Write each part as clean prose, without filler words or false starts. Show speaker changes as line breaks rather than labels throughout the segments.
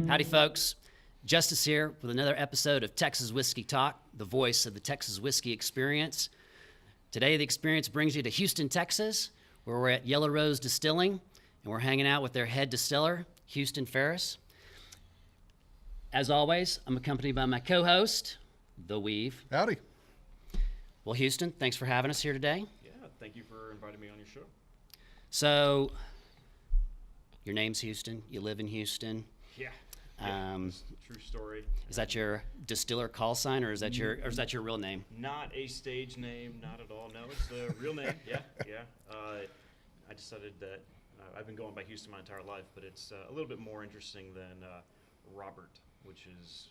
Howdy, folks. Justice here with another episode of Texas Whiskey Talk, the voice of the Texas whiskey experience. Today, the experience brings you to Houston, Texas, where we're at Yellow Rose Distilling, and we're hanging out with their head distiller, Houston Farris. As always, I'm accompanied by my co-host, The Weave.
Howdy.
Well, Houston, thanks for having us here today.
Yeah, thank you for inviting me on your show.
So, your name's Houston. You live in Houston.
Yeah, true story.
Is that your distiller call sign, or is that your real name?
Not a stage name, not at all. No, it's the real name. Yeah. I decided that I've been going by Houston my entire life, but it's a little bit more interesting than Robert, which is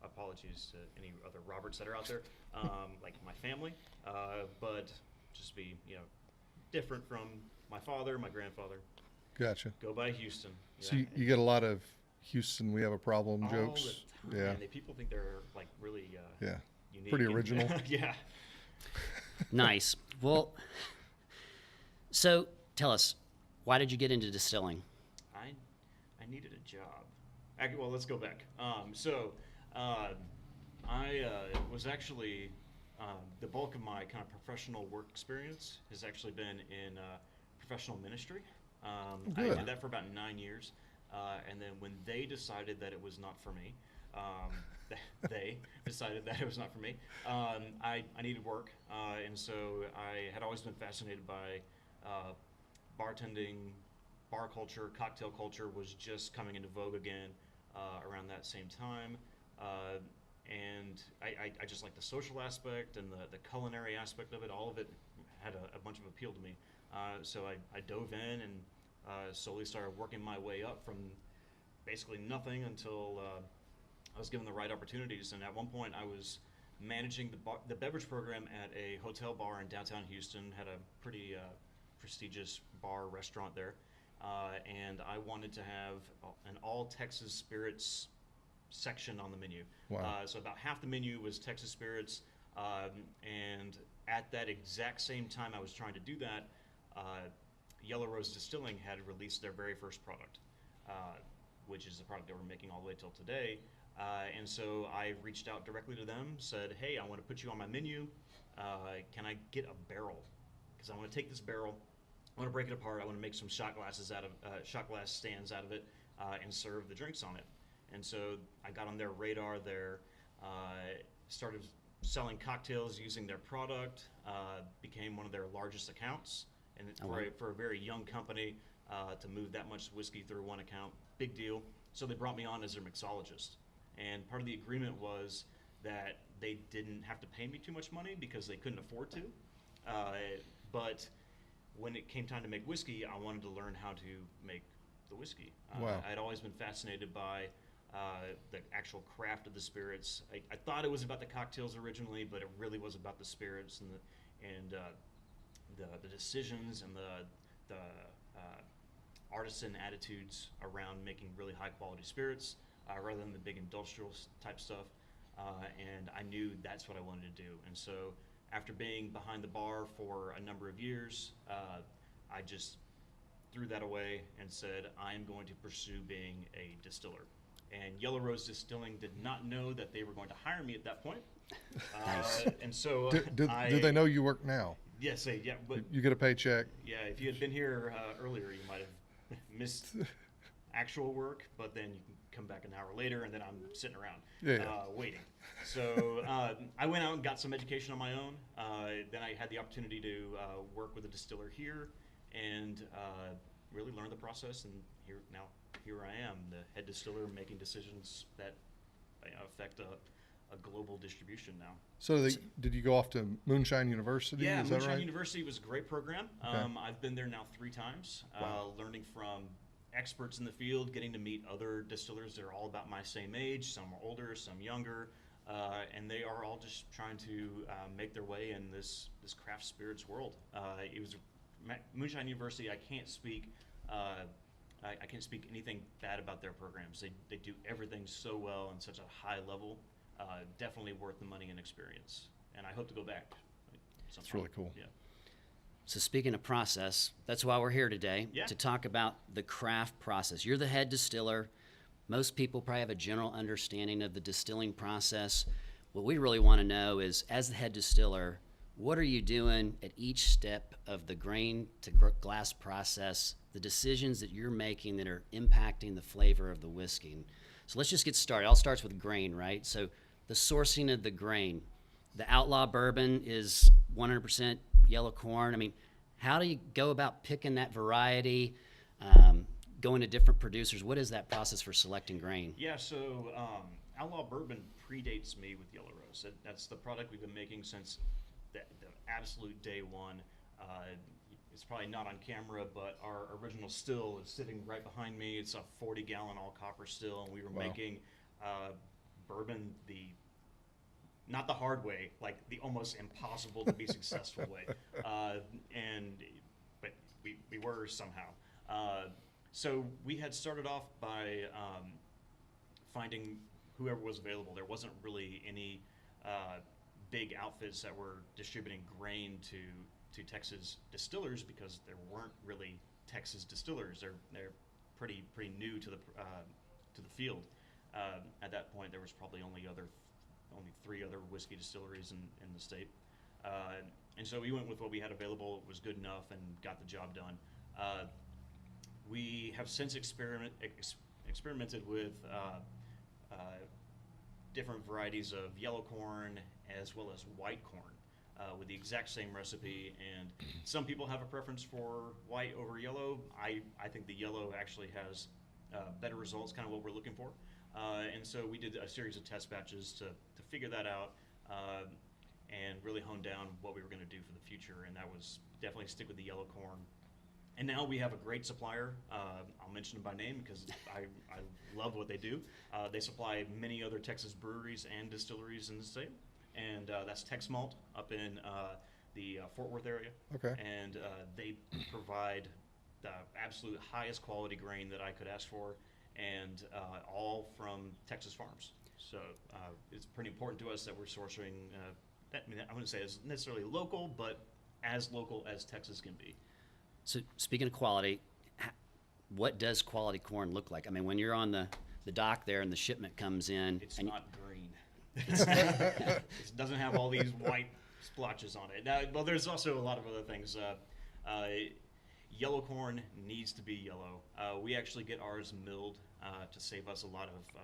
apologies to any other Roberts that are out there, like my family, but just be different from my father, my grandfather.
Gotcha.
Go by Houston.
So you get a lot of Houston, we have a problem
all
jokes.
The
Yeah.
time. People think they're like really unique.
Pretty original.
Yeah.
Nice. Well, so tell us, why did you get into distilling?
I needed a job. Well, let's go back. I was actually the bulk of my kind of professional work experience has actually been in professional ministry. I
Good.
did that for about 9 years, and then when they decided that it was not for me, I needed work, and so I had always been fascinated by bartending. Bar culture, cocktail culture was just coming into vogue again around that same time, and I just like the social aspect and the culinary aspect of it. All of it had a bunch of appeal to me. So I dove in and slowly started working my way up from basically nothing until I was given the right opportunities. And at one point, I was managing the beverage program at a hotel bar in downtown Houston. Had a pretty prestigious bar restaurant there, and I wanted to have an all Texas spirits section on the menu.
Wow.
So about half the menu was Texas spirits, and at that exact same time I was trying to do that, Yellow Rose Distilling had released their very first product, which is the product that we're making all the way till today. And so I reached out directly to them, said, hey, I want to put you on my menu. Can I get a barrel? Because I want to take this barrel, I want to break it apart, I want to make some shot glass stands out of it, and serve the drinks on it. And so I got on their radar there, started selling cocktails using their product, became one of their largest accounts. And for a very young company, to move that much whiskey through one account, big deal. So they brought me on as their mixologist. And part of the agreement was that they didn't have to pay me too much money because they couldn't afford to. But when it came time to make whiskey, I wanted to learn how to make the whiskey.
Wow.
I'd always been fascinated by the actual craft of the spirits. I thought it was about the cocktails originally, but it really was about the spirits and the decisions and the artisan attitudes around making really high quality spirits rather than the big industrial type stuff. And I knew that's what I wanted to do. And so after being behind the bar for a number of years, I just threw that away and said, I am going to pursue being a distiller. And Yellow Rose Distilling did not know that they were going to hire me at that point. And so
Do they know you work now?
Yes, but
You get a paycheck?
yeah, if you had been here earlier, you might have missed actual work, but then you can come back an hour later, and then I'm sitting around waiting. So I went out and got some education on my own. Then I had the opportunity to work with a distiller here and really learn the process. And here I am, the head distiller, making decisions that affect a global distribution now.
So did you go off to Moonshine University?
Yeah,
Is that
Moonshine
right?
University was a great program.
Okay.
I've been there now 3 times,
Wow.
learning from experts in the field, getting to meet other distillers. They're all about my same age, some are older, some younger, and they are all just trying to make their way in this craft spirits world. It was Moonshine University. I can't speak anything bad about their programs. They do everything so well and such a high level. Definitely worth the money and experience, and I hope to go back.
That's really cool.
Yeah.
So speaking of process, that's why we're here today,
Yeah.
to talk about the craft process. You're the head distiller. most people probably have a general understanding of the distilling process. What we really want to know is, as the head distiller, what are you doing at each step of the grain to glass process, the decisions that you're making that are impacting the flavor of the whiskey? So let's just get started. All starts with grain, right? So the sourcing of the grain. The Outlaw Bourbon is 100% yellow corn. I mean, how do you go about picking that variety, going to different producers? What is that process for selecting grain?
Yeah, so Outlaw Bourbon predates me with Yellow Rose. That's the product we've been making since the absolute day one. It's probably not on camera, but our original still is sitting right behind me. It's a 40-gallon all copper still, and we were making bourbon not the hard way, like the almost impossible to be successful way. But we were somehow. So we had started off by finding whoever was available. There wasn't really any big outfits that were distributing grain to Texas distillers, because there weren't really Texas distillers. They're pretty new to the field. At that point, there was probably only 3 other whiskey distilleries in the state. And so we went with what we had available. It was good enough and got the job done. We have since experimented with different varieties of yellow corn as well as white corn with the exact same recipe. And some people have a preference for white over yellow. I think the yellow actually has better results, kind of what we're looking for. And so we did a series of test batches to figure that out and really hone down what we were going to do for the future. And that was definitely stick with the yellow corn. And now we have a great supplier. I'll mention them by name because I love what they do. They supply many other Texas breweries and distilleries in the state. And that's Tex Malt up in the Fort Worth area.
Okay.
And they provide the absolute highest quality grain that I could ask for, and all from Texas farms. So it's pretty important to us that we're sourcing, I wouldn't say it's necessarily local, but as local as Texas can be.
So speaking of quality, what does quality corn look like? I mean, when you're on the dock there and the shipment comes in.
It's not green. It doesn't have all these white splotches on it. Now, well, there's also a lot of other things. Yellow corn needs to be yellow. We actually get ours milled to save us a lot of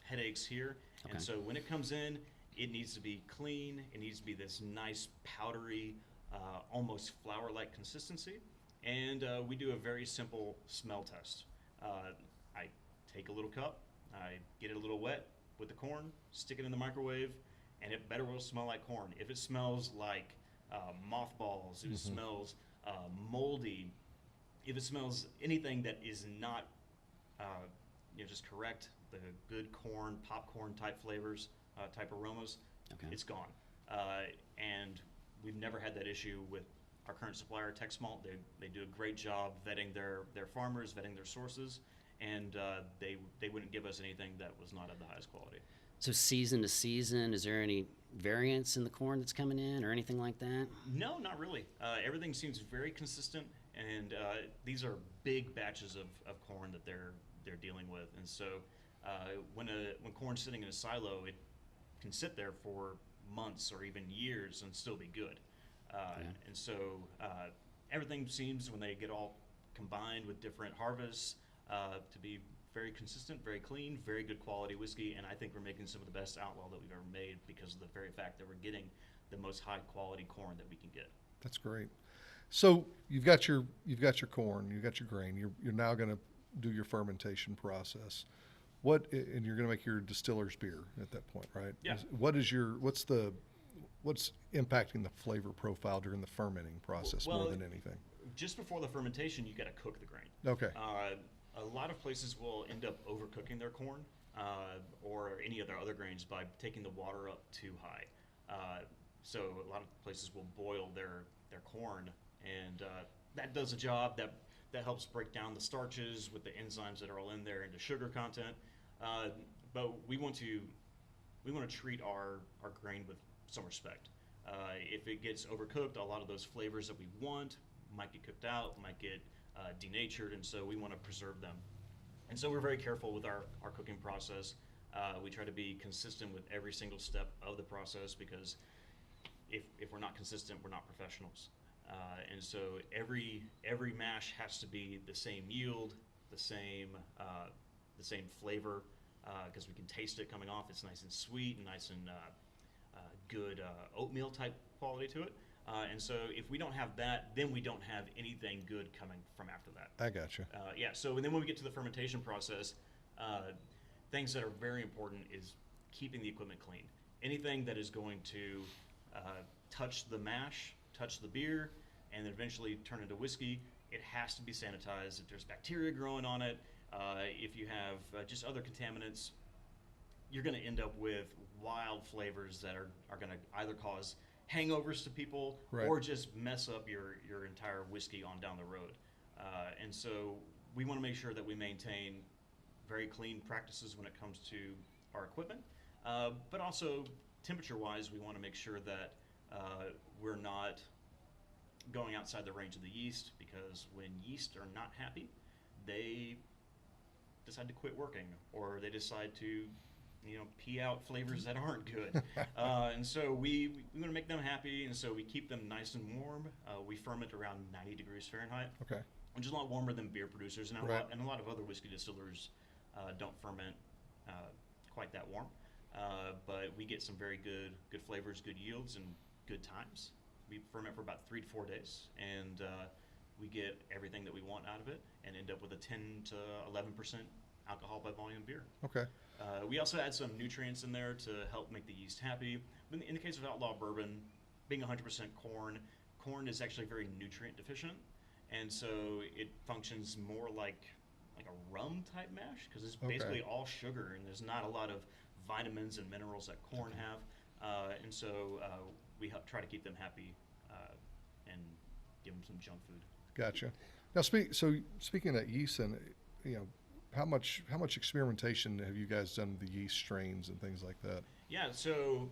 headaches here.
Okay.
And so when it comes in, it needs to be clean. It needs to be this nice powdery, almost flour-like consistency. And we do a very simple smell test. I take a little cup, I get it a little wet with the corn, stick it in the microwave, and it better will smell like corn. If it smells like mothballs, if it smells moldy, if it smells anything that is not just correct, the good corn, popcorn type flavors, type aromas,
Okay.
it's gone. And we've never had that issue with our current supplier, Tex Malt. They do a great job vetting their farmers, vetting their sources, and they wouldn't give us anything that was not of the highest quality.
So season to season, is there any variance in the corn that's coming in or anything like that?
No, not really. Everything seems very consistent, and these are big batches of corn that they're dealing with, and so when corn's sitting in a silo, it can sit there for months or even years and still be good. And so everything seems, when they get all combined with different harvests, to be very consistent, very clean, very good quality whiskey. And I think we're making some of the best Outlaw that we've ever made because of the very fact that we're getting the most high quality corn that we can get.
That's great. So you've got your corn, you've got your grain. You're now going to do your fermentation process. And you're going to make your distiller's beer at that point, right?
Yeah.
What's impacting the flavor profile during the fermenting process more than anything?
Just before the fermentation, you got to cook the grain.
Okay.
A lot of places will end up overcooking their corn or any of their other grains by taking the water up too high. So a lot of places will boil their corn, and that does a job. That helps break down the starches with the enzymes that are all in there into sugar content. But we want to treat our grain with some respect. If it gets overcooked, a lot of those flavors that we want might get cooked out, might get denatured, and so we want to preserve them. And so we're very careful with our cooking process. We try to be consistent with every single step of the process, because if we're not consistent, we're not professionals. And so every mash has to be the same yield, the same flavor, because we can taste it coming off. It's nice and sweet and nice and good oatmeal type quality to it. And so if we don't have that, then we don't have anything good coming from after that.
I got you.
Yeah, so and then when we get to the fermentation process, things that are very important is keeping the equipment clean. Anything that is going to touch the mash, touch the beer, and then eventually turn into whiskey, it has to be sanitized. If there's bacteria growing on it, if you have just other contaminants, you're going to end up with wild flavors that are going to either cause hangovers to people,
Right.
or just mess up your entire whiskey on down the road. And so we want to make sure that we maintain very clean practices when it comes to our equipment, but also temperature-wise, we want to make sure that we're not going outside the range of the yeast, because when yeast are not happy, they decide to quit working, or they decide to pee out flavors that aren't good. And so we want to make them happy, and so we keep them nice and warm. We ferment around 90 degrees Fahrenheit,
Okay.
which is a lot warmer than beer producers, and
Right.
a lot of other whiskey distillers don't ferment quite that warm. But we get some very good flavors, good yields, and good times. We ferment for about 3 to 4 days, and we get everything that we want out of it, and end up with a 10 to 11% alcohol by volume beer.
Okay.
We also add some nutrients in there to help make the yeast happy. But in the case of Outlaw Bourbon, being 100% corn is actually very nutrient deficient, and so it functions more like a rum type mash, because it's
Okay.
basically all sugar, and there's not a lot of vitamins and minerals that corn have. And so we try to keep them happy and give them some junk food.
Gotcha. Now, speaking of that yeast, and how much experimentation have you guys done with the yeast strains and things like that?
Yeah, so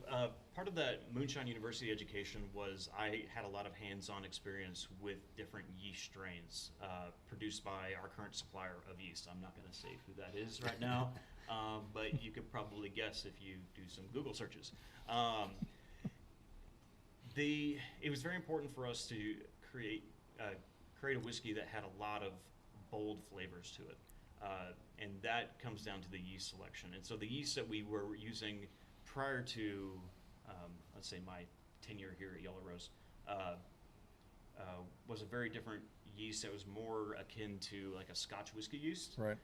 part of that Moonshine University education was I had a lot of hands-on experience with different yeast strains produced by our current supplier of yeast. I'm not going to say who that is right now, but you could probably guess if you do some Google searches. It was very important for us to create a whiskey that had a lot of bold flavors to it. And that comes down to the yeast selection. And so the yeast that we were using prior to, let's say, my tenure here at Yellow Rose, was a very different yeast that was more akin to like a Scotch whiskey yeast.
Right.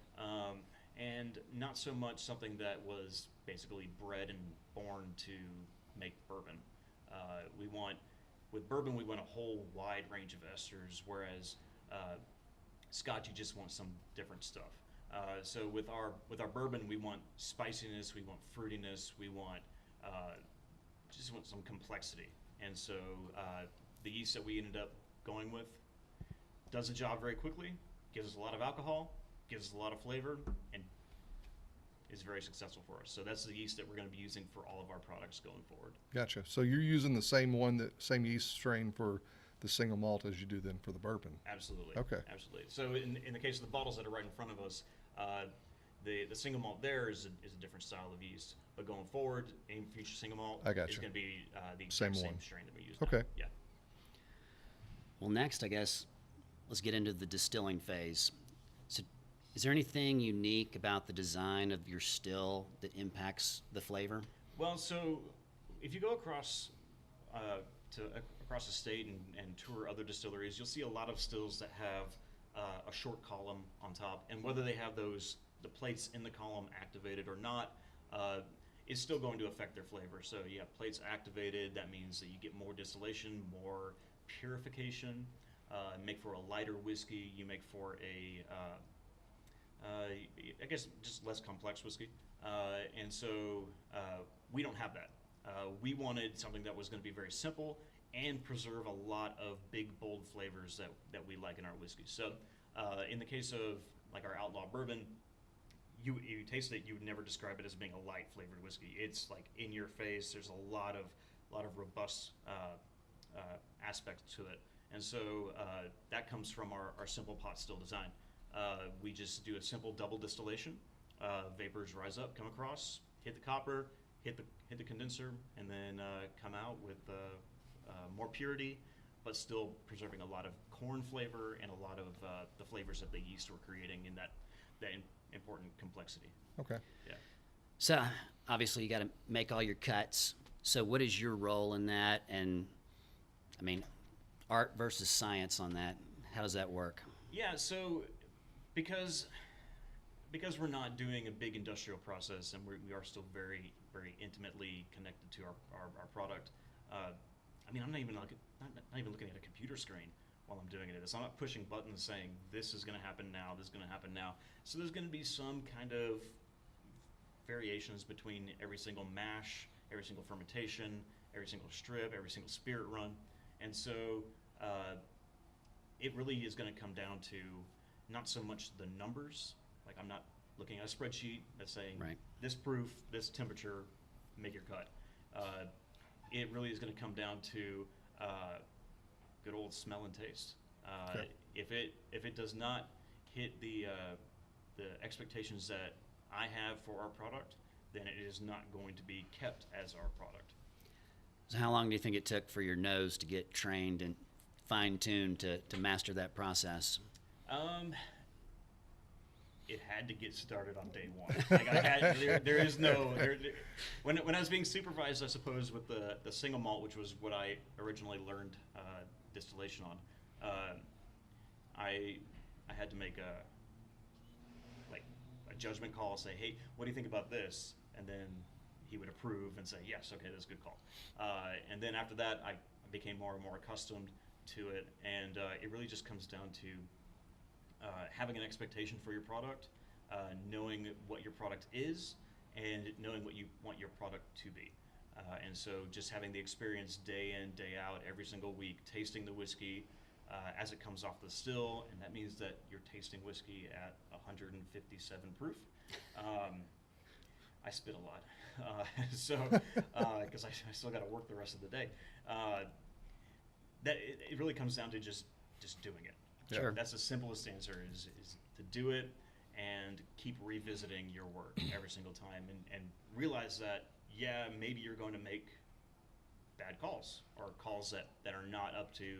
And not so much something that was basically bred and born to make bourbon. With bourbon, we want a whole wide range of esters, whereas Scotch, you just want some different stuff. So with our bourbon, we want spiciness, we want fruitiness, we want just want some complexity. And so the yeast that we ended up going with does the job very quickly, gives us a lot of alcohol, gives us a lot of flavor, and is very successful for us. So that's the yeast that we're going to be using for all of our products going forward.
Gotcha. So you're using the same yeast strain for the single malt as you do then for the bourbon.
Absolutely.
Okay.
Absolutely. So in the case of the bottles that are right in front of us, the single malt there is a different style of yeast. But going forward, any future single malt
I gotcha.
is going to be the
Same
exact
one.
same strain that we use.
Okay.
Now. Yeah.
Well, next, I guess, let's get into the distilling phase. So, is there anything unique about the design of your still that impacts the flavor?
Well, so if you go across across the state and tour other distilleries, you'll see a lot of stills that have a short column on top, and whether they have the plates in the column activated or not, is still going to affect their flavor. So you have plates activated, that means that you get more distillation, more purification, make for a lighter whiskey, you make for I guess just less complex whiskey. And so we don't have that. We wanted something that was going to be very simple and preserve a lot of big, bold flavors that we like in our whiskey. So in the case of like our Outlaw Bourbon, you taste it, you would never describe it as being a light flavored whiskey. It's like in your face. There's a lot of robust aspects to it. And so that comes from our simple pot still design. We just do a simple double distillation. Vapors rise up, come across, hit the copper, hit the condenser, and then come out with more purity, but still preserving a lot of corn flavor and a lot of the flavors that the yeast were creating in that important complexity.
Okay.
Yeah.
So obviously you got to make all your cuts. So what is your role in that? And I mean, art versus science on that. How does that work?
Yeah, so because we're not doing a big industrial process and we are still very, very intimately connected to our product, I mean, I'm not even looking at a computer screen while I'm doing this. I'm not pushing buttons saying this is going to happen now, this is going to happen now. So there's going to be some kind of variations between every single mash, every single fermentation, every single strip, every single spirit run. And so it really is going to come down to not so much the numbers. Like, I'm not looking at a spreadsheet that's saying
Right.
this proof, this temperature, make your cut. It really is going to come down to good old smell and taste.
Okay.
If it does not hit the expectations that I have for our product, then it is not going to be kept as our product.
So how long do you think it took for your nose to get trained and fine-tuned to master that process?
It had to get started on day one. Like there is no when I was being supervised, I suppose, with the single malt, which was what I originally learned distillation on. I had to make a judgment call, say, hey, what do you think about this? And then he would approve and say, yes, okay, that's a good call. And then after that, I became more and more accustomed to it, and it really just comes down to having an expectation for your product, knowing what your product is, and knowing what you want your product to be. And so just having the experience day in, day out, every single week, tasting the whiskey as it comes off the still, and that means that you're tasting whiskey at 157 proof. I spit a lot, so because I still got to work the rest of the day. That it really comes down to just doing it.
Sure.
That's the simplest answer: is to do it and keep revisiting your work every single time, and realize that maybe you're going to make bad calls or calls that are not up to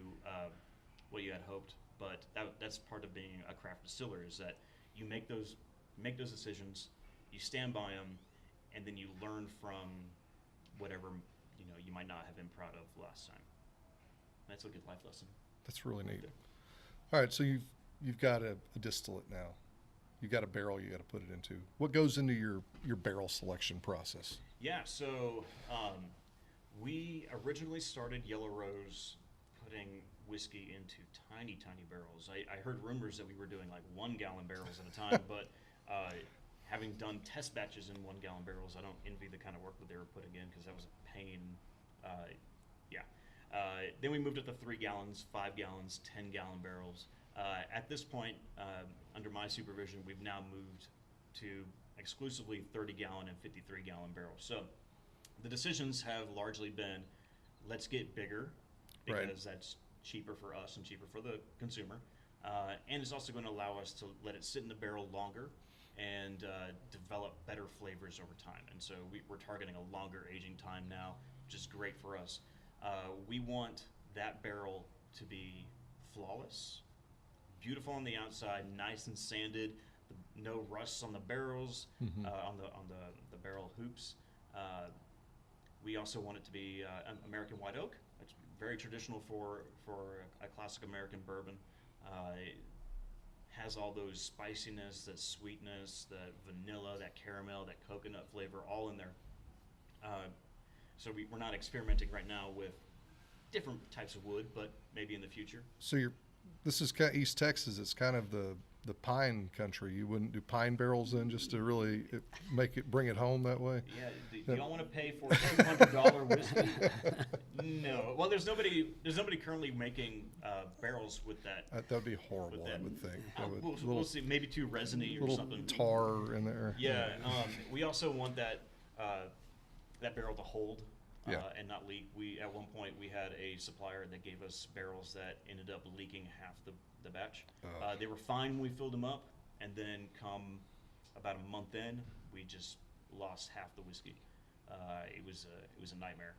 what you had hoped, but that's part of being a craft distiller, is that you make those decisions, you stand by them, and then you learn from whatever you might not have been proud of last time. That's a good life lesson.
That's really neat. All right, so you've got a distillate now. You've got a barrel you got to put it into. What goes into your barrel selection process?
Yeah, so we originally started Yellow Rose putting whiskey into tiny barrels. I heard rumors that we were doing like 1 gallon barrels at a time, but having done test batches in 1 gallon barrels, I don't envy the kind of work that they were putting in, because that was a pain. Then we moved up to 3 gallons, 5 gallons, 10 gallon barrels. At this point, under my supervision, we've now moved to exclusively 30 gallon and 53 gallon barrels. So the decisions have largely been, let's get bigger, because
Right.
that's cheaper for us and cheaper for the consumer. And it's also going to allow us to let it sit in the barrel longer and develop better flavors over time. And so we're targeting a longer aging time now, which is great for us. We want that barrel to be flawless, beautiful on the outside, nice and sanded, no rusts on the barrels, on the barrel hoops. We also want it to be American white oak. It's very traditional for a classic American bourbon. It has all those spiciness, that sweetness, that vanilla, that caramel, that coconut flavor, all in there. So we're not experimenting right now with different types of wood, but maybe in the future.
So this is kind of East Texas. It's kind of the pine country. You wouldn't do pine barrels then, just to really bring it home that way?
Yeah, you don't want to pay for $200 whiskey. No. Well, there's nobody currently making barrels with that.
That would be horrible, I would think.
We'll see. Maybe too resiny or
little
something.
tar in there.
Yeah. We also want that barrel to hold. and not leak. At one point we had a supplier that gave us barrels that ended up leaking half the batch. They were fine when we filled them up, and then come about a month in, we just lost half the whiskey. It was a nightmare.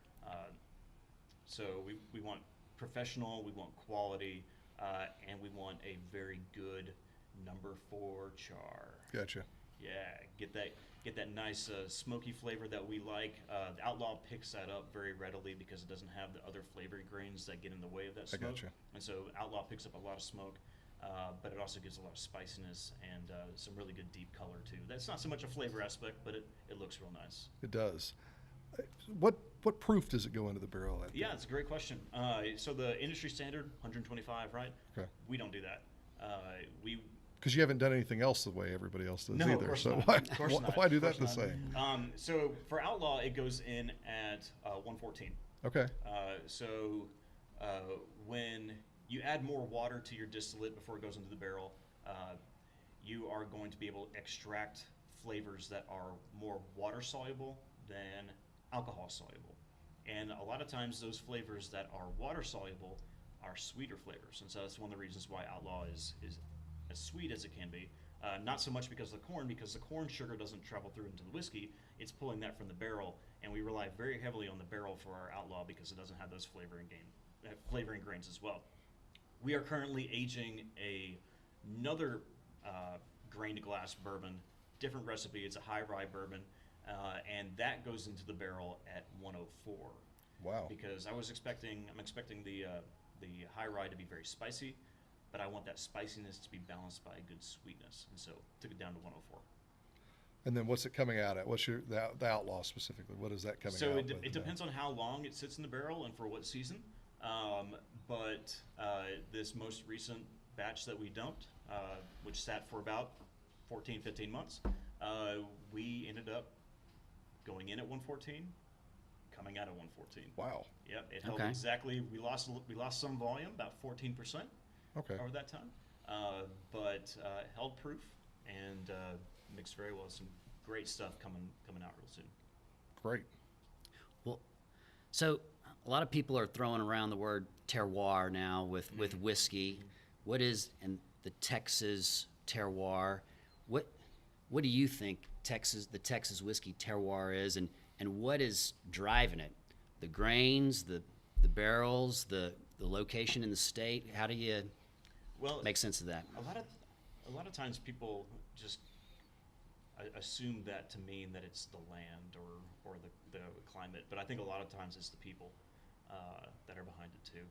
So we want professional, we want quality, and we want a very good number 4 char.
Gotcha.
Yeah, get that nice smoky flavor that we like. The Outlaw picks that up very readily because it doesn't have the other flavoring grains that get in the way of that smoke.
gotcha.
And so Outlaw picks up a lot of smoke, but it also gives a lot of spiciness and some really good deep color too. That's not so much a flavor aspect, but it looks real nice.
It does. What proof does it go into the barrel at?
Yeah, it's a great question. So the industry standard, 125, right?
Okay.
We don't do that.
Because you haven't done anything else the way everybody else does
No,
either.
of course
So
not.
why,
Of course not.
why do
Of
that
course
the
not.
same?
So for Outlaw, it goes in at 114.
Okay.
When you add more water to your distillate before it goes into the barrel, you are going to be able to extract flavors that are more water soluble than alcohol soluble. And a lot of times those flavors that are water soluble are sweeter flavors. And so that's one of the reasons why Outlaw is as sweet as it can be. Not so much because of the corn sugar doesn't travel through into the whiskey. It's pulling that from the barrel, and we rely very heavily on the barrel for our Outlaw because it doesn't have those flavoring grains as well. We are currently aging another grain to glass bourbon, different recipe. It's a high rye bourbon, and that goes into the barrel at 104.
Wow.
Because I'm expecting the high rye to be very spicy, but I want that spiciness to be balanced by a good sweetness, and so took it down to 104.
And then what's it coming out at? What's the Outlaw specifically? What is that coming out
So
with?
it depends on how long it sits in the barrel and for what season. But this most recent batch that we dumped, which sat for about 14, 15 months, we ended up going in at 114, coming out at 114.
Wow.
Yep, it held
Okay.
exactly. We lost some volume, about 14%.
Okay.
Over that time, but held proof and mixed very well. Some great stuff coming out real soon.
Great.
Well, so a lot of people are throwing around the word terroir now with whiskey. What is and the Texas terroir? What do you think the Texas whiskey terroir is, and what is driving it? The grains, the barrels, the location in the state. How do you make sense of that?
A lot of times people just assume that to mean that it's the land or the climate, but I think a lot of times it's the people that are behind it too.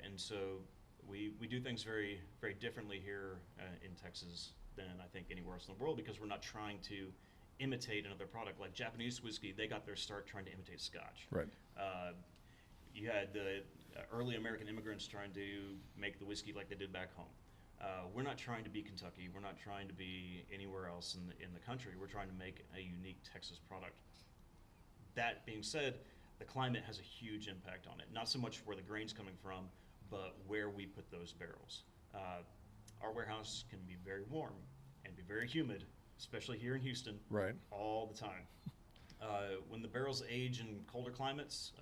And so we do things very, very differently here in Texas than I think anywhere else in the world, because we're not trying to imitate another product. Like Japanese whiskey, they got their start trying to imitate Scotch.
Right.
You had the early American immigrants trying to make the whiskey like they did back home. We're not trying to be Kentucky. We're not trying to be anywhere else in the country. We're trying to make a unique Texas product. That being said, the climate has a huge impact on it. Not so much where the grain's coming from, but where we put those barrels. Our warehouse can be very warm and be very humid, especially here in Houston,
Right.
all the time. When the barrels age in colder climates,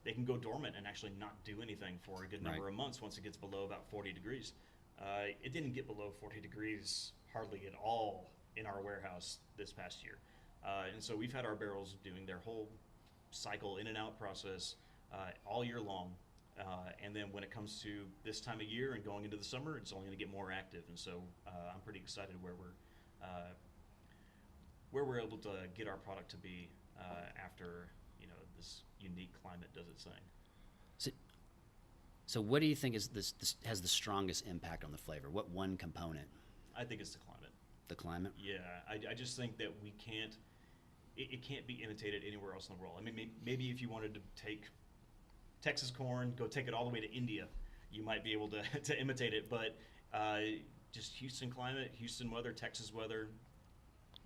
they can go dormant and actually not do anything for a good number of months once it gets below about 40 degrees. It didn't get below 40 degrees hardly at all in our warehouse this past year. And so we've had our barrels doing their whole cycle in and out process all year long. And then when it comes to this time of year and going into the summer, it's only going to get more active. And so I'm pretty excited where we're able to get our product to be after this unique climate does its thing.
So what do you think is this has the strongest impact on the flavor? What one component?
I think it's the climate.
The climate?
Yeah, I just think that we can't. It can't be imitated anywhere else in the world. I mean, maybe if you wanted to take Texas corn, go take it all the way to India, you might be able to imitate it. But just Houston climate, Houston weather, Texas weather,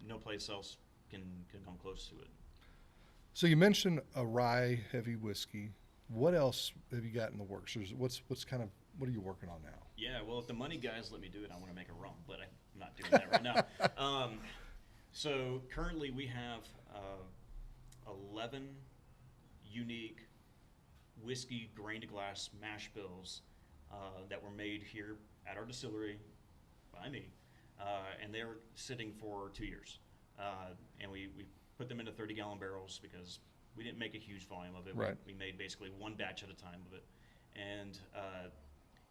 no place else can come close to it.
So you mentioned a rye heavy whiskey. What else have you got in the works? What are you working on now?
Yeah, well, if the money guys let me do it, I want to make a rum, but I'm not doing that right now. So currently we have 11 unique whiskey grain to glass mash bills that were made here at our distillery by me, and they were sitting for 2 years. And we put them into 30-gallon barrels because we didn't make a huge volume of it.
Right.
We made basically one batch at a time of it. And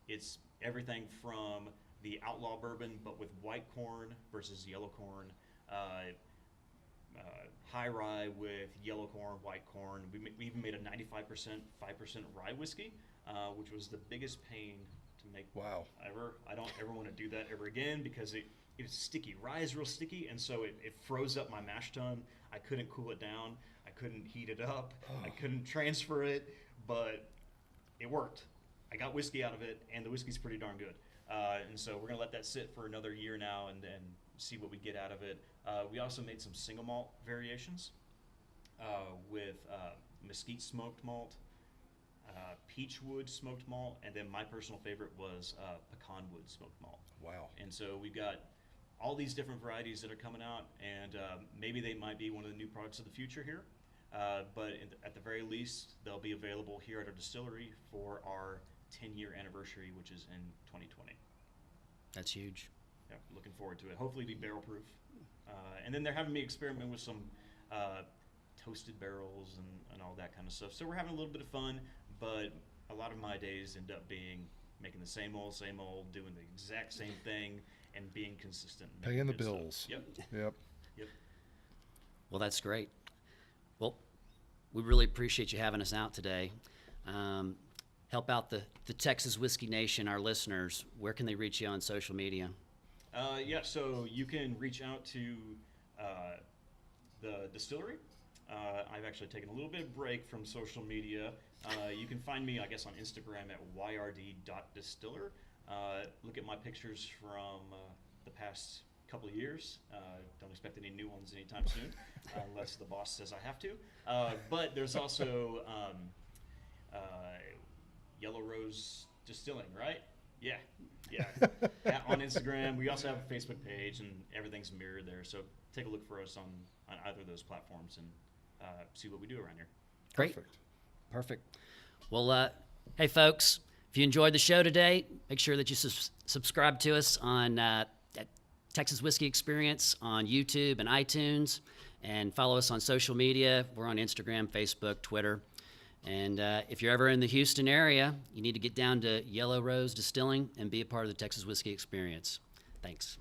it's everything from the Outlaw Bourbon, but with white corn versus yellow corn, high rye with yellow corn, white corn. We even made a 95% 5% rye whiskey, which was the biggest pain to make
Wow.
ever. I don't ever want to do that ever again because it was sticky. Rye is real sticky, and so it froze up my mash tun. I couldn't cool it down. I couldn't heat it up. I couldn't transfer it, but it worked. I got whiskey out of it, and the whiskey's pretty darn good. And so we're going to let that sit for another year now and see what we get out of it. We also made some single malt variations with mesquite smoked malt, peachwood smoked malt, and then my personal favorite was pecan wood smoked malt.
Wow.
And so we've got all these different varieties that are coming out, and maybe they might be one of the new products of the future here. But at the very least, they'll be available here at our distillery for our 10-year anniversary, which is in 2020.
That's huge.
Yeah, looking forward to it. Hopefully be barrel proof. And then they're having me experiment with some toasted barrels and all that kind of stuff. So we're having a little bit of fun, but a lot of my days end up being making the same old, doing the exact same thing, and being consistent. and
Paying the
making good stuff.
bills.
Yep.
Yep.
Yep.
Well, that's great. Well, we really appreciate you having us out today. Help out the Texas Whiskey Nation, our listeners. Where can they reach you on social media?
Yeah, so you can reach out to the distillery. I've actually taken a little bit of break from social media. You can find me, I guess, on Instagram at yrd.distiller. Look at my pictures from the past couple of years. Don't expect any new ones anytime soon, unless the boss says I have to. But there's also Yellow Rose Distilling, right? Yeah. On Instagram. We also have a Facebook page, and everything's mirrored there. So take a look for us on either of those platforms and see what we do around here.
Great. Perfect. Well, hey, folks, if you enjoyed the show today, make sure that you subscribe to us on Texas Whiskey Experience on YouTube and iTunes, and follow us on social media. We're on Instagram, Facebook, Twitter. And if you're ever in the Houston area, you need to get down to Yellow Rose Distilling and be a part of the Texas Whiskey Experience. Thanks.